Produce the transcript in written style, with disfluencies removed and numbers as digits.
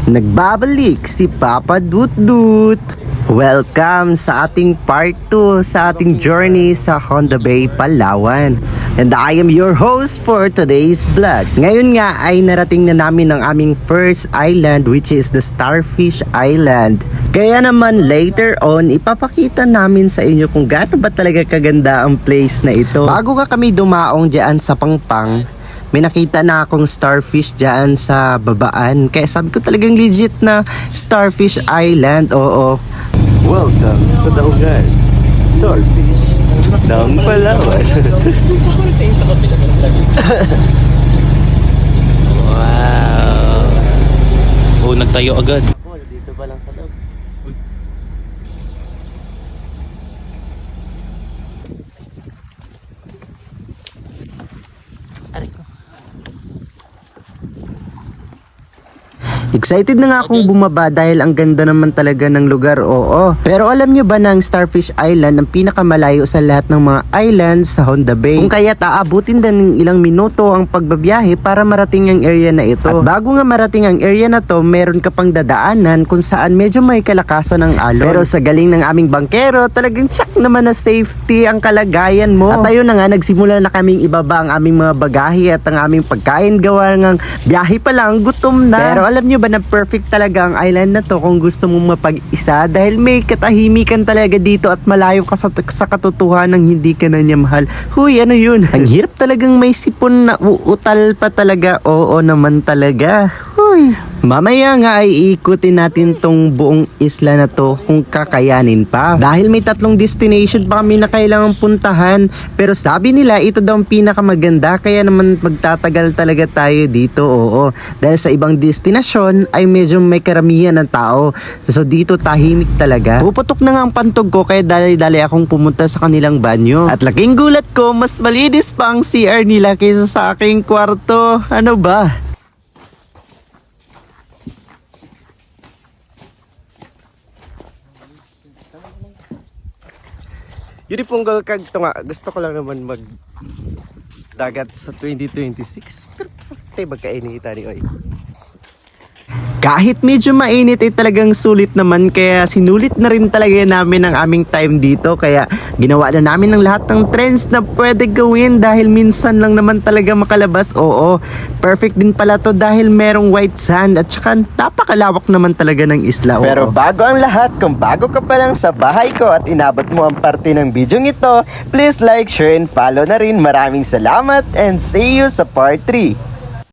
Nagbabalik si Papa Dut. Welcome sa ating part 2 sa ating journey sa Honda Bay, Palawan. And I am your host for today's vlog. Ngayon nga ay narating na namin ang aming first island, which is the Starfish Island. Kaya naman later on, ipapakita namin sa inyo kung gaano ba talaga kaganda ang place na ito. Bago kami dumaong dyan sa Pangpang, may nakita na akong starfish dyan sa babaan. Kaya sabi ko talagang legit na Starfish Island. Oo. Welcome sa Daugan Starfish ng Palawan. Wow. Oh, nagtayo agad. Dito pa lang sa loob. Excited na nga akong bumaba dahil ang ganda naman talaga ng lugar, oo. Pero alam nyo ba na ang Starfish Island ang pinakamalayo sa lahat ng mga islands sa Honda Bay? Kung kaya't aabutin din ng ilang minuto ang pagbabiyahe para marating ang area na ito. At bago nga marating ang area na to, meron ka pang dadaanan kung saan medyo may kalakasan ng alon. Pero sa galing ng aming bangkero, talagang check naman na safety ang kalagayan mo. At ayun na nga, nagsimula na kaming ibaba ang aming mga bagahe at ang aming pagkain, gawa ng biyahe pa lang, gutom na. Pero alam nyo ba na perfect talaga ang island na to kung gusto mong mapag-isa dahil may katahimikan talaga dito at malayo ka sa katotohanan ng hindi ka na niya mahal. Huy, ano yun? Ang hirap talagang may sipon na uutal pa talaga. Oo naman talaga. Huy. Mamaya nga ay iikutin natin tong buong isla na to kung kakayanin pa. Dahil may 3 destination pa kami na kailangan puntahan. Pero sabi nila ito daw ang pinakamaganda, kaya naman magtatagal talaga tayo dito. Oo. Dahil sa ibang destinasyon ay medyo may karamihan ng tao. So dito tahimik talaga. Puputok na nga ang pantog ko kaya dali-dali akong pumunta sa kanilang banyo. At laking gulat ko, mas malinis pa ang CR nila kaysa sa aking kwarto. Ano ba? Yun pong galkag to nga. Gusto ko lang naman mag dagat sa 2026. Pero tayo magkainita ni Oy. Kahit medyo mainit ay talagang sulit naman, kaya sinulit na rin talaga namin ang aming time dito. Kaya ginawa na namin ang lahat ng trends na pwede gawin dahil minsan lang naman talaga makalabas. Oo, perfect din pala to dahil merong white sand at saka napakalawak naman talaga ng isla. Oo. Pero bago ang lahat, kung bago ka pa lang sa bahay ko at inabot mo ang parte ng video ito, please like, share and follow na rin. Maraming salamat and see you sa part 3.